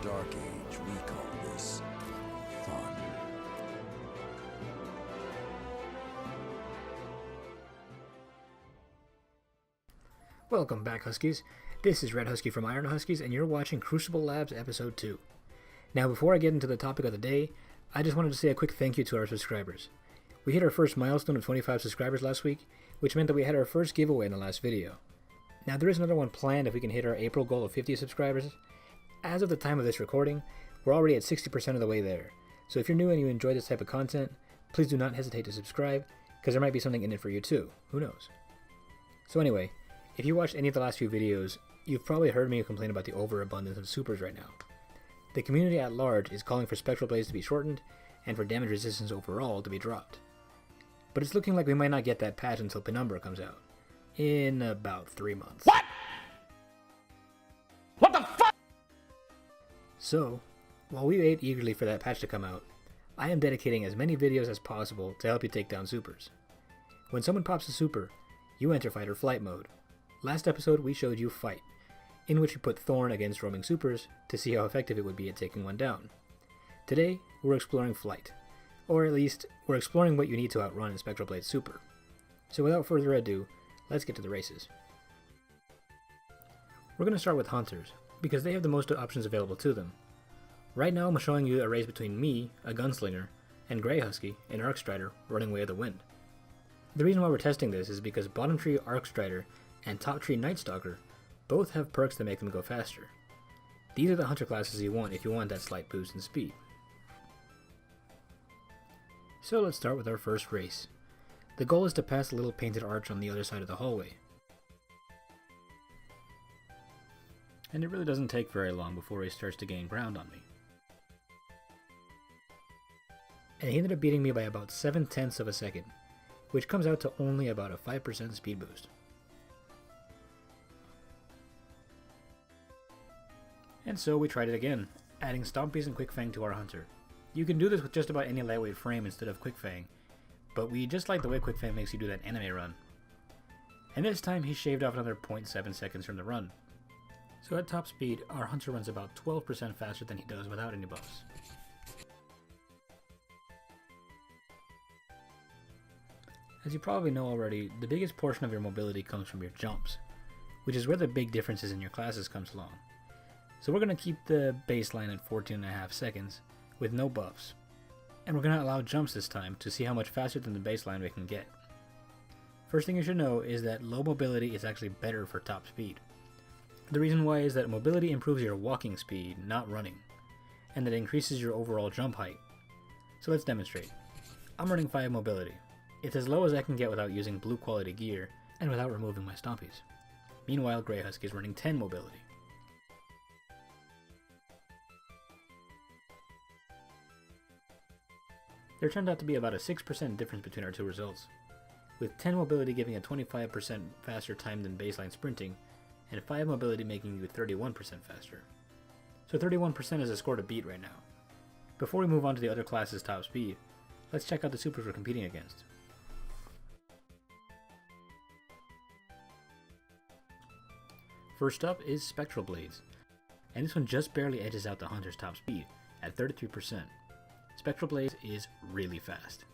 dark age, we call this fun. Welcome back, Huskies. This is Red Husky from Iron Huskies, and you're watching Crucible Labs Episode 2. Now, before I get into the topic of the day, I just wanted to say a quick thank you to our subscribers. We hit our first milestone of 25 subscribers last week, which meant that we had our first giveaway in the last video. Now, there is another one planned if we can hit our April goal of 50 subscribers. As of the time of this recording, we're already at 60% of the way there. So if you're new and you enjoy this type of content, please do not hesitate to subscribe, because there might be something in it for you too. Who knows? So anyway, if you watched any of the last few videos, you've probably heard me complain about the overabundance of supers right now. The community at large is calling for Spectral Blades to be shortened, and for damage resistance overall to be dropped. But it's looking like we might not get that patch until Penumbra comes out. In about 3 months. What? What the fuck? So, while we wait eagerly for that patch to come out, I am dedicating as many videos as possible to help you take down supers. When someone pops a super, you enter fight or flight mode. Last episode we showed you Fight, in which you put Thorn against roaming supers to see how effective it would be at taking one down. Today, we're exploring Flight, or at least, we're exploring what you need to outrun in Spectral Blades Super. So without further ado, let's get to the races. We're going to start with Hunters, because they have the most options available to them. Right now I'm showing you a race between me, a gunslinger, and Grey Husky, an Arcstrider, running Way of the Wind. The reason why we're testing this is because bottom tree Arcstrider and top tree Nighstalker both have perks that make them go faster. These are the hunter classes you want if you want that slight boost in speed. So let's start with our first race. The goal is to pass the little painted arch on the other side of the hallway. And it really doesn't take very long before he starts to gain ground on me. And he ended up beating me by about 7/10 of a second, which comes out to only about a 5% speed boost. And so we tried it again, adding Stompies and Quick Fang to our hunter. You can do this with just about any lightweight frame instead of Quick Fang, but we just like the way Quick Fang makes you do that anime run. And this time he shaved off another 0.7 seconds from the run. So at top speed, our hunter runs about 12% faster than he does without any buffs. As you probably know already, the biggest portion of your mobility comes from your jumps, which is where the big differences in your classes comes along. So we're going to keep the baseline at 14.5 seconds, with no buffs. And we're going to allow jumps this time to see how much faster than the baseline we can get. First thing you should know is that low mobility is actually better for top speed. The reason why is that mobility improves your walking speed, not running, and that increases your overall jump height. So let's demonstrate. I'm running 5 mobility. It's as low as I can get without using blue quality gear and without removing my Stompies. Meanwhile, Grey Husky is running 10 mobility. There turned out to be about a 6% difference between our two results, with 10 mobility giving a 25% faster time than baseline sprinting, and 5 mobility making you 31% faster. So 31% is a score to beat right now. Before we move on to the other classes' top speed, let's check out the supers we're competing against. First up is Spectral Blades, and this one just barely edges out the Hunter's top speed, at 33%. Spectral Blades is really fast.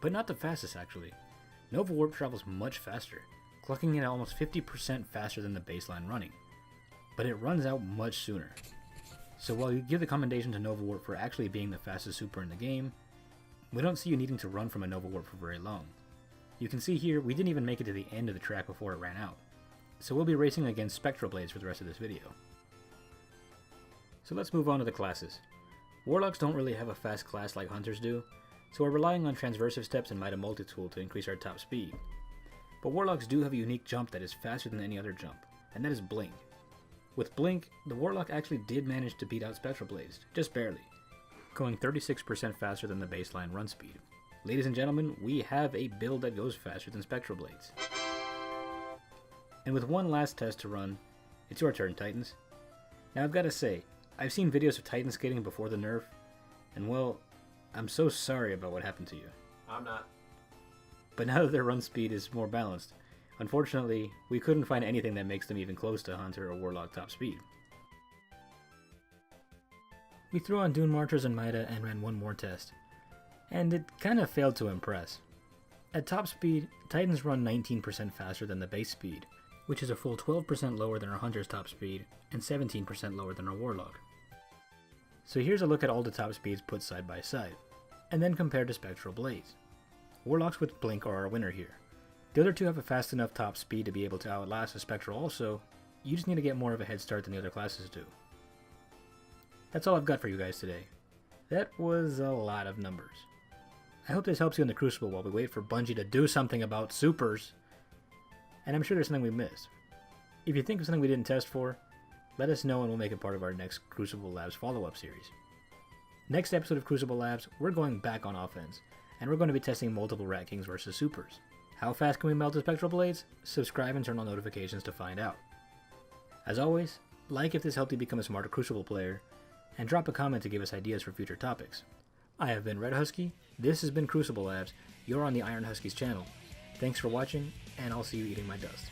But not the fastest actually. Nova Warp travels much faster, clocking in at almost 50% faster than the baseline running. But it runs out much sooner. So while you give the commendation to Nova Warp for actually being the fastest super in the game, we don't see you needing to run from a Nova Warp for very long. You can see here, we didn't even make it to the end of the track before it ran out. So we'll be racing against Spectral Blades for the rest of this video. So let's move on to the classes. Warlocks don't really have a fast class like Hunters do, so we're relying on Transversive Steps and Might Multi-Tool to increase our top speed. But Warlocks do have a unique jump that is faster than any other jump, and that is Blink. With Blink, the Warlock actually did manage to beat out Spectral Blades, just barely, going 36% faster than the baseline run speed. Ladies and gentlemen, we have a build that goes faster than Spectral Blades. And with one last test to run, it's your turn, Titans. Now I've got to say, I've seen videos of Titan skating before the nerf, and well, I'm so sorry about what happened to you. I'm not. But now that their run speed is more balanced, unfortunately, we couldn't find anything that makes them even close to Hunter or Warlock top speed. We threw on Dune Marchers and Mida and ran one more test, and it kinda failed to impress. At top speed, Titans run 19% faster than the base speed, which is a full 12% lower than our Hunter's top speed, and 17% lower than our Warlock. So here's a look at all the top speeds put side by side, and then compared to Spectral Blades. Warlocks with Blink are our winner here. The other two have a fast enough top speed to be able to outlast a Spectral also, you just need to get more of a head start than the other classes do. That's all I've got for you guys today. That was a lot of numbers. I hope this helps you in the Crucible while we wait for Bungie to do something about supers. And I'm sure there's something we missed. If you think of something we didn't test for, let us know and we'll make it part of our next Crucible Labs follow-up series. Next episode of Crucible Labs, we're going back on offense, and we're going to be testing multiple Rat Kings versus supers. How fast can we melt the Spectral Blades? Subscribe and turn on notifications to find out. As always, like if this helped you become a smarter Crucible player, and drop a comment to give us ideas for future topics. I have been Red Husky, this has been Crucible Labs, you're on the Iron Huskies channel. Thanks for watching, and I'll see you eating my dust.